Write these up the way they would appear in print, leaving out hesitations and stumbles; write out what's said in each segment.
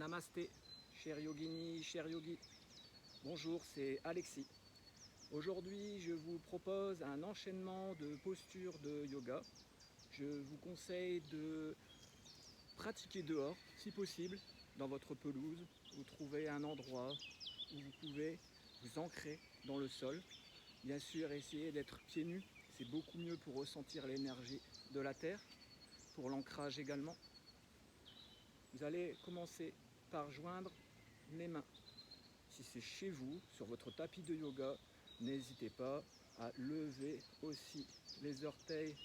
Namasté, cher yogini, cher yogi. Bonjour, c'est Alexis. Aujourd'hui, je vous propose un enchaînement de postures de yoga. Je vous conseille de pratiquer dehors, si possible, dans votre pelouse. Vous trouvez un endroit où vous pouvez vous ancrer dans le sol. Bien sûr, essayez d'être pieds nus. C'est beaucoup mieux pour ressentir l'énergie de la terre, pour l'ancrage également. Vous allez commencer par joindre les mains. Si c'est chez vous, sur votre tapis de yoga, n'hésitez pas à lever aussi les orteils,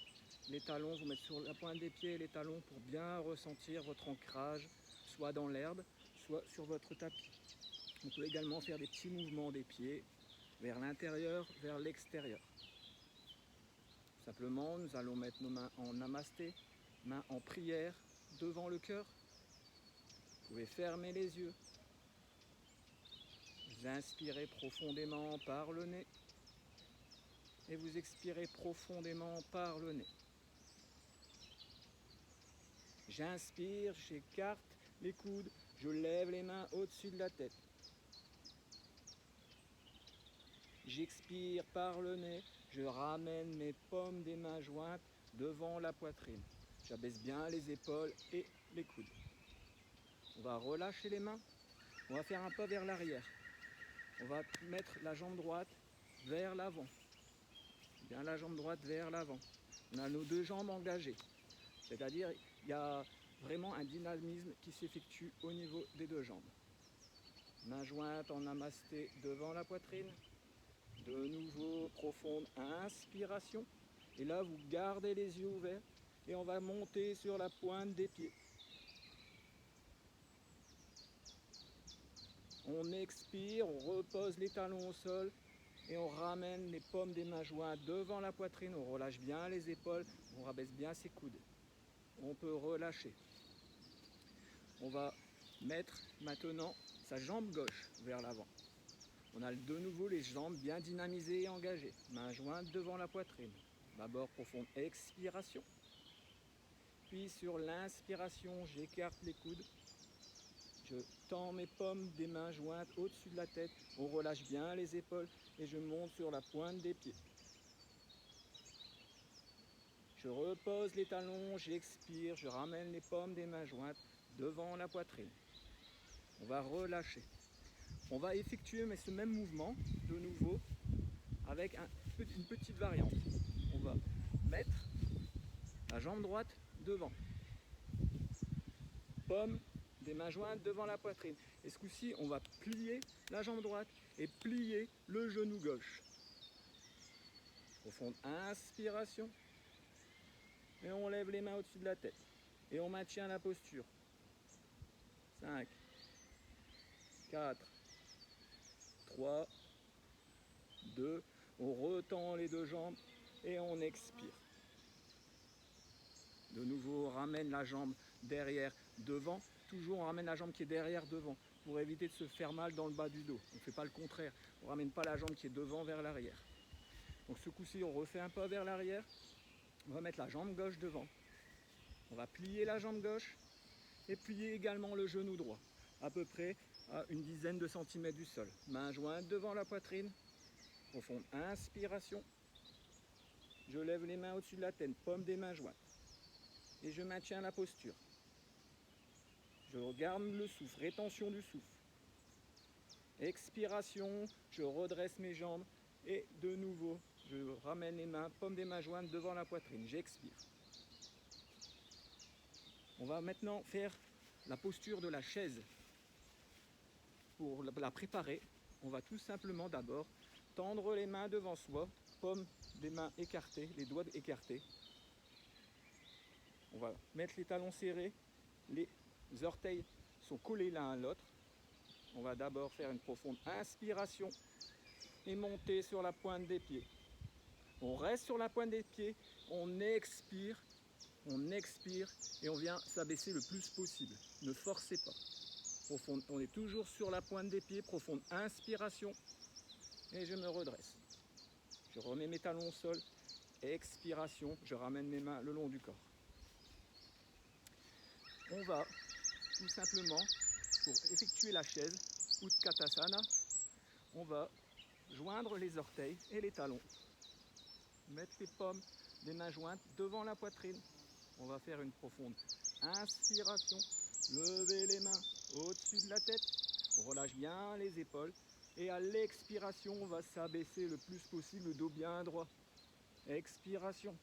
les talons, vous mettre sur la pointe des pieds et les talons pour bien ressentir votre ancrage, soit dans l'herbe, soit sur votre tapis. On peut également faire des petits mouvements des pieds vers l'intérieur, vers l'extérieur. Simplement, nous allons mettre nos mains en namasté, mains en prière devant le cœur. Vous pouvez fermer les yeux. Vous inspirez profondément par le nez et vous expirez profondément par le nez. J'inspire, j'écarte les coudes, je lève les mains au-dessus de la tête. J'expire par le nez, je ramène mes paumes des mains jointes devant la poitrine. J'abaisse bien les épaules et les coudes. On va relâcher les mains, on va faire un pas vers l'arrière. On va mettre la jambe droite vers l'avant. Bien la jambe droite vers l'avant. On a nos deux jambes engagées. C'est-à-dire, il y a vraiment un dynamisme qui s'effectue au niveau des deux jambes. Main jointe en namasté devant la poitrine. De nouveau, profonde inspiration. Et là, vous gardez les yeux ouverts et on va monter sur la pointe des pieds. On expire, on repose les talons au sol et on ramène les paumes des mains jointes devant la poitrine. On relâche bien les épaules, on rabaisse bien ses coudes. On peut relâcher. On va mettre maintenant sa jambe gauche vers l'avant. On a de nouveau les jambes bien dynamisées et engagées. Mains jointes devant la poitrine. D'abord, profonde expiration. Puis sur l'inspiration, j'écarte les coudes. Je tends mes paumes des mains jointes au-dessus de la tête. On relâche bien les épaules et je monte sur la pointe des pieds. Je repose les talons, j'expire, je ramène les paumes des mains jointes devant la poitrine. On va relâcher. On va effectuer ce même mouvement de nouveau avec une petite variante. On va mettre la jambe droite devant. Paume des mains jointes devant la poitrine. Et ce coup-ci, on va plier la jambe droite et plier le genou gauche. Profonde inspiration. Et on lève les mains au-dessus de la tête. Et on maintient la posture. 5, 4, 3, 2. On retend les deux jambes et on expire. De nouveau, on ramène la jambe derrière, devant. Toujours, on ramène la jambe qui est derrière, devant, pour éviter de se faire mal dans le bas du dos. On ne fait pas le contraire. On ne ramène pas la jambe qui est devant vers l'arrière. Donc ce coup-ci, on refait un pas vers l'arrière. On va mettre la jambe gauche devant. On va plier la jambe gauche et plier également le genou droit, à peu près à une dizaine de centimètres du sol. Main jointe devant la poitrine. Profonde inspiration. Je lève les mains au-dessus de la tête, paume des mains jointes. Et je maintiens la posture. Je regarde le souffle, rétention du souffle. Expiration, je redresse mes jambes et de nouveau, je ramène les mains, paume des mains jointes devant la poitrine. J'expire. On va maintenant faire la posture de la chaise. Pour la préparer, on va tout simplement d'abord tendre les mains devant soi, paume des mains écartées, les doigts écartés. On va mettre les talons serrés, les orteils sont collés l'un à l'autre. On va d'abord faire une profonde inspiration et monter sur la pointe des pieds. On reste sur la pointe des pieds, on expire et on vient s'abaisser le plus possible. Ne forcez pas. Profonde, on est toujours sur la pointe des pieds, profonde inspiration et je me redresse. Je remets mes talons au sol, expiration, je ramène mes mains le long du corps. On va tout simplement pour effectuer la chaise, Utkatasana, on va joindre les orteils et les talons. Mettre les paumes des mains jointes devant la poitrine. On va faire une profonde inspiration. Lever les mains au-dessus de la tête. On relâche bien les épaules. Et à l'expiration, on va s'abaisser le plus possible, le dos bien droit. Expiration.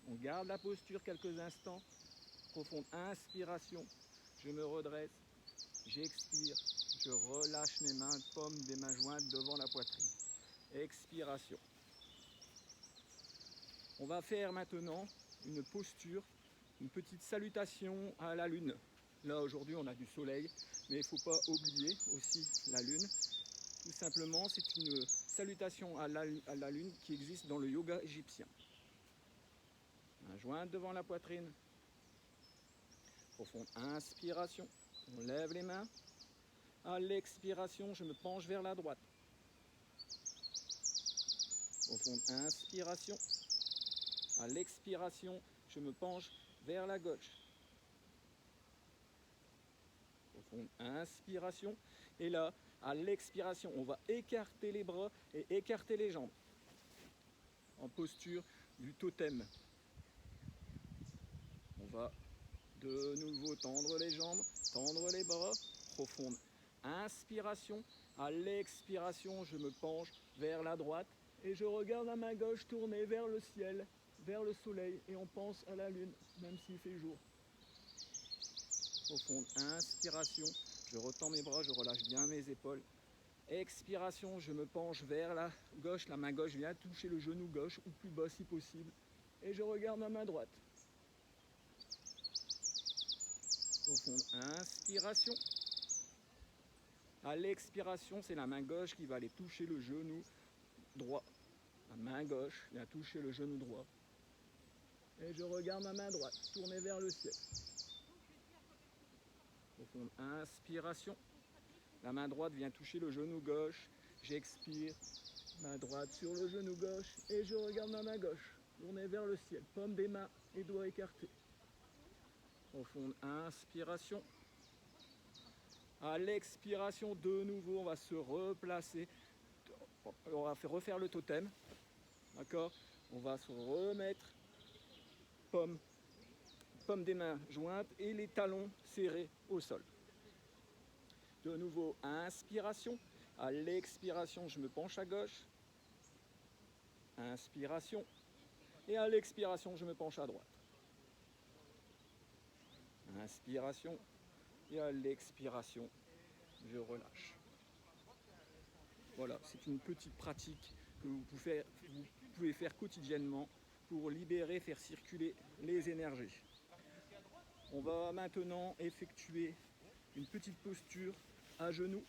On garde la posture quelques instants. Profonde inspiration. Je me redresse. J'expire. Je relâche mes mains, paumes des mains jointes devant la poitrine. Expiration. On va faire maintenant une posture, une petite salutation à la lune. Là aujourd'hui on a du soleil, mais il ne faut pas oublier aussi la lune. Tout simplement c'est une salutation à la lune qui existe dans le yoga égyptien. Main jointe devant la poitrine. Profonde inspiration. On lève les mains. À l'expiration, je me penche vers la droite. Profonde inspiration. À l'expiration, je me penche vers la gauche. Profonde inspiration. Et là, à l'expiration, on va écarter les bras et écarter les jambes. En posture du totem. On va de nouveau tendre les jambes, tendre les bras. Profonde inspiration. À l'expiration, je me penche vers la droite et je regarde la main gauche tournée vers le ciel, vers le soleil, et on pense à la lune, même s'il fait jour. Profonde inspiration. Je retends mes bras, je relâche bien mes épaules. Expiration, je me penche vers la gauche. La main gauche vient toucher le genou gauche ou plus bas si possible. Et je regarde ma main droite. Profonde inspiration. À l'expiration, c'est la main gauche qui va aller toucher le genou droit. La main gauche vient toucher le genou droit. Et je regarde ma main droite, tournée vers le ciel. Profonde inspiration. La main droite vient toucher le genou gauche. J'expire. Main droite sur le genou gauche. Et je regarde ma main gauche, tournée vers le ciel. Paume des mains et doigts écartés. Profonde inspiration. À l'expiration, de nouveau, on va se replacer. On va refaire le totem. D'accord? On va se remettre paume des mains jointes et les talons serrés au sol. De nouveau, inspiration. À l'expiration, je me penche à gauche. Inspiration. Et à l'expiration, je me penche à droite. Inspiration. Et à l'expiration, je relâche. Voilà, c'est une petite pratique que vous pouvez faire quotidiennement pour libérer, faire circuler les énergies. On va maintenant effectuer une petite posture à genoux.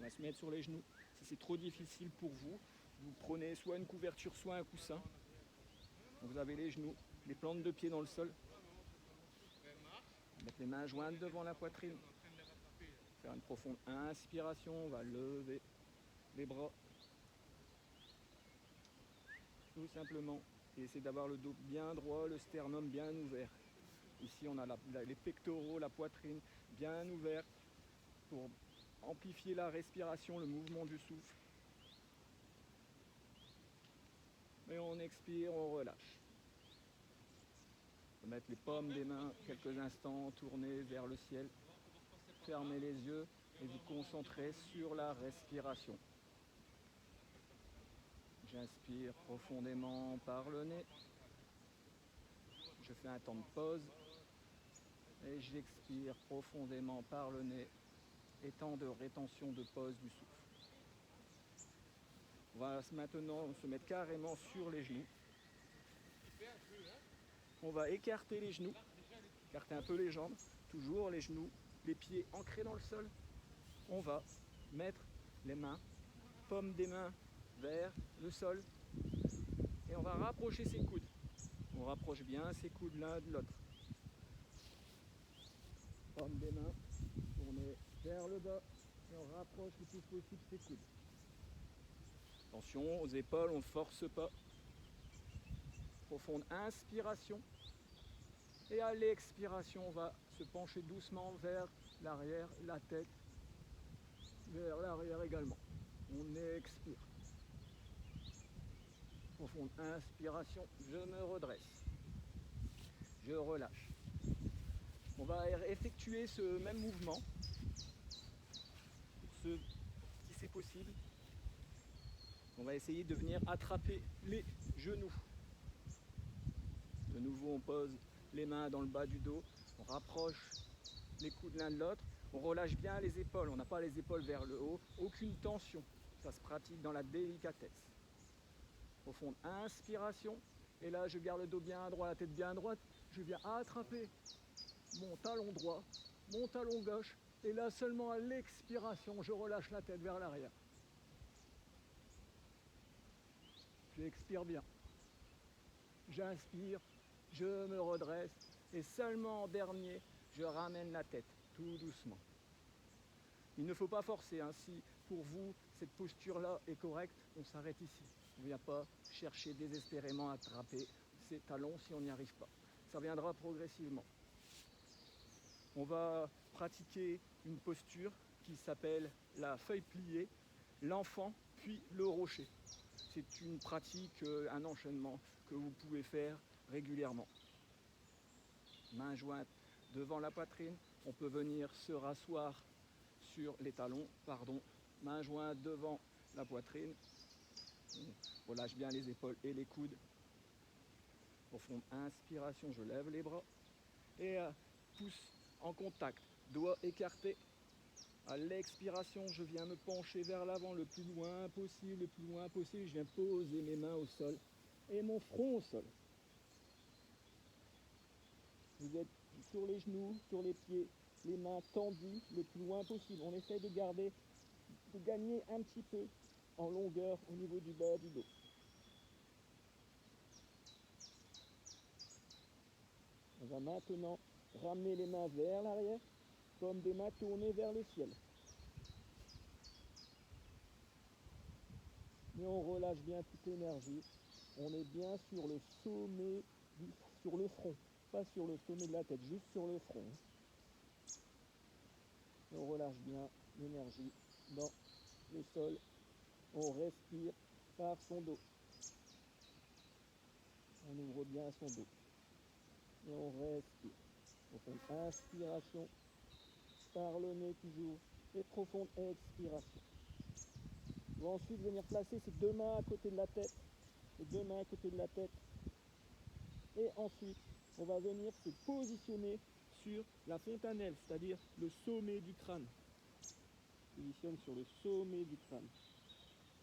On va se mettre sur les genoux. Si c'est trop difficile pour vous, vous prenez soit une couverture, soit un coussin. Donc vous avez les genoux, les plantes de pied dans le sol. Mettre les mains jointes devant la poitrine. Faire une profonde inspiration, on va lever les bras. Tout simplement. Et essayer d'avoir le dos bien droit, le sternum bien ouvert. Ici on a les pectoraux, la poitrine bien ouverte pour amplifier la respiration, le mouvement du souffle. Et on expire, on relâche. On va mettre les paumes des mains quelques instants, tourner vers le ciel. Fermez les yeux et vous concentrez sur la respiration. J'inspire profondément par le nez. Je fais un temps de pause. Et j'expire profondément par le nez. Et temps de rétention de pause du souffle. On va maintenant se mettre carrément sur les genoux. On va écarter les genoux. Écarter un peu les jambes. Toujours les genoux, les pieds ancrés dans le sol. On va mettre les mains, paumes des mains vers le sol. Et on va rapprocher ses coudes. On rapproche bien ses coudes l'un de l'autre. Paumes des mains, tournez vers le bas. Et on rapproche le plus possible ses coudes. Attention aux épaules, on ne force pas. Profonde inspiration. Et à l'expiration, on va se pencher doucement vers l'arrière, la tête vers l'arrière également. On expire. Profonde inspiration, je me redresse. Je relâche. On va effectuer ce même mouvement, pour ceux qui c'est possible. On va essayer de venir attraper les genoux. De nouveau, on pose les mains dans le bas du dos, on rapproche les coudes l'un de l'autre, on relâche bien les épaules, on n'a pas les épaules vers le haut, aucune tension, ça se pratique dans la délicatesse. Profonde inspiration, et là je garde le dos bien droit, la tête bien droite, je viens attraper mon talon droit, mon talon gauche, et là seulement à l'expiration, je relâche la tête vers l'arrière. J'expire bien. J'inspire, je me redresse, et seulement en dernier, je ramène la tête, tout doucement. Il ne faut pas forcer, hein. Si pour vous, cette posture-là est correcte, on s'arrête ici. On ne vient pas chercher désespérément à attraper ses talons si on n'y arrive pas. Ça viendra progressivement. On va pratiquer une posture qui s'appelle la feuille pliée, l'enfant puis le rocher. C'est une pratique, un enchaînement que vous pouvez faire régulièrement. Mains jointes devant la poitrine, on peut venir se rasseoir sur les talons, mains jointes devant la poitrine, on relâche bien les épaules et les coudes. Profonde inspiration, je lève les bras et pouce en contact, doigts écartés. À l'expiration, je viens me pencher vers l'avant le plus loin possible, je viens poser mes mains au sol et mon front au sol. Vous êtes sur les genoux, sur les pieds, les mains tendues le plus loin possible. On essaie de gagner un petit peu en longueur au niveau du bas du dos. On va maintenant ramener les mains vers l'arrière, comme des mains tournées vers le ciel. Et on relâche bien toute l'énergie. On est bien sur le sommet, sur le front, pas sur le sommet de la tête, juste sur le front. Et on relâche bien l'énergie dans le sol. On respire par son dos. On ouvre bien son dos. Et on respire. Profonde inspiration par le nez toujours. Et profonde expiration. On va ensuite venir placer ses deux mains à côté de la tête. Et ensuite, on va venir se positionner sur la fontanelle, c'est-à-dire le sommet du crâne. On se positionne sur le sommet du crâne.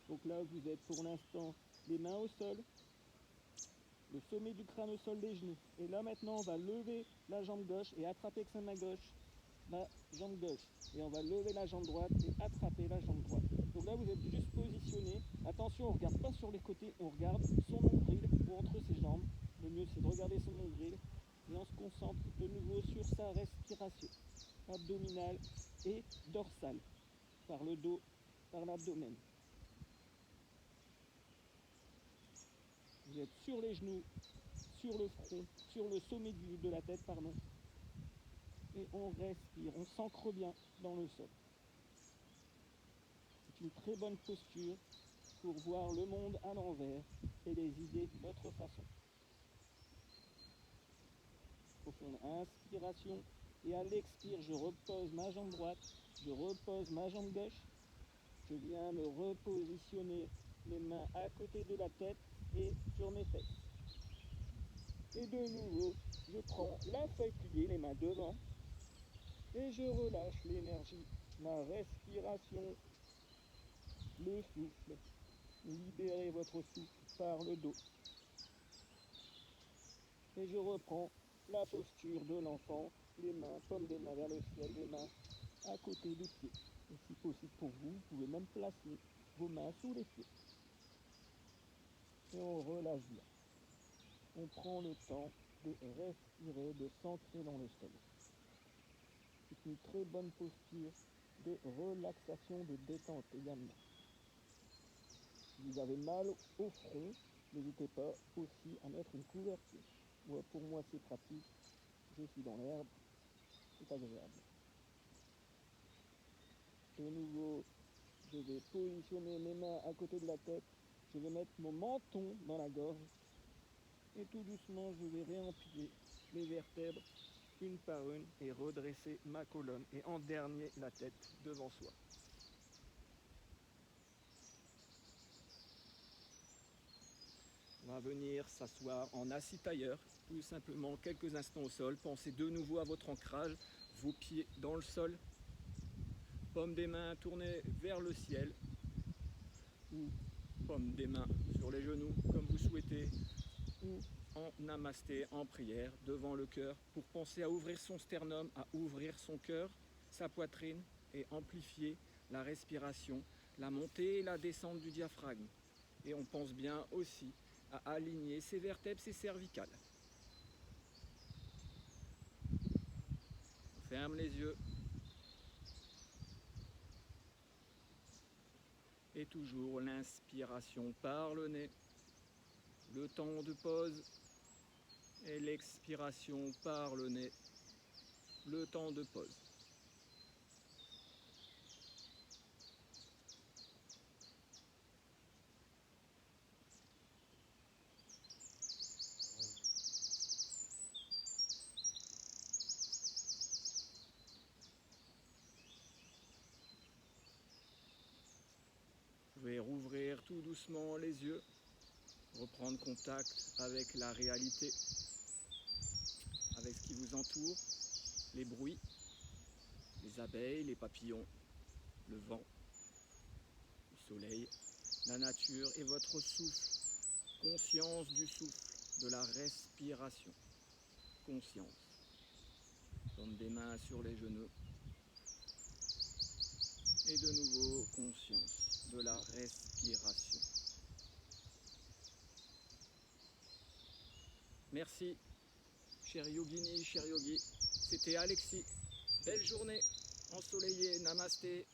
Donc là, vous êtes pour l'instant les mains au sol, le sommet du crâne au sol des genoux. Et là maintenant, on va lever la jambe gauche et attraper avec sa main gauche la jambe gauche. Et on va lever la jambe droite et attraper la jambe droite. Donc là, vous êtes juste positionné. Attention, on ne regarde pas sur les côtés, on regarde son nombril ou entre ses jambes. Le mieux, c'est de regarder son nombril. Et on se concentre de nouveau sur sa respiration abdominale et dorsale, par le dos, par l'abdomen. Vous êtes sur les genoux, sur le front, sur le sommet de la tête, et on respire, on s'ancre bien dans le sol. C'est une très bonne posture pour voir le monde à l'envers et les idées d'une autre façon. Profonde inspiration, et à l'expire, je repose ma jambe droite, je repose ma jambe gauche, je viens me repositionner les mains à côté de la tête et sur mes fesses. Et de nouveau, je prends la feuille pliée, les mains devant, et je relâche l'énergie, la respiration, le souffle. Libérez votre souffle par le dos. Et je reprends la posture de l'enfant, les mains comme des mains vers le ciel, les mains à côté des pieds. Et si possible pour vous, vous pouvez même placer vos mains sous les pieds. Et on relâche bien. On prend le temps de respirer, de s'ancrer dans le sol. C'est une très bonne posture de relaxation, de détente également. Si vous avez mal au front, n'hésitez pas aussi à mettre une couverture. Pour moi, c'est pratique. je suis dans l'herbe, c'est agréable. De nouveau, je vais positionner mes mains à côté de la tête, je vais mettre mon menton dans la gorge et tout doucement je vais réempiler les vertèbres une par une et redresser ma colonne et en dernier la tête devant soi. On va venir s'asseoir en assis tailleur, tout simplement quelques instants au sol. Pensez de nouveau à votre ancrage, vos pieds dans le sol, paume des mains tournées vers le ciel ou paume des mains sur les genoux comme vous souhaitez, ou en namasté, en prière devant le cœur pour penser à ouvrir son sternum, à ouvrir son cœur, sa poitrine et amplifier la respiration, la montée et la descente du diaphragme. Et on pense bien aussi à aligner ses vertèbres, ses cervicales. On ferme les yeux. Et toujours l'inspiration par le nez, le temps de pause, et l'expiration par le nez, le temps de pause. Vous pouvez rouvrir tout doucement les yeux, reprendre contact avec la réalité, avec ce qui vous entoure, les bruits, les abeilles, les papillons, le vent, le soleil, la nature et votre souffle. Conscience du souffle, de la respiration. Conscience. Paume des mains sur les genoux. Et de nouveau, conscience de la respiration. Merci, cher yogini, cher yogi. C'était Alexis. Belle journée ensoleillée. Namasté.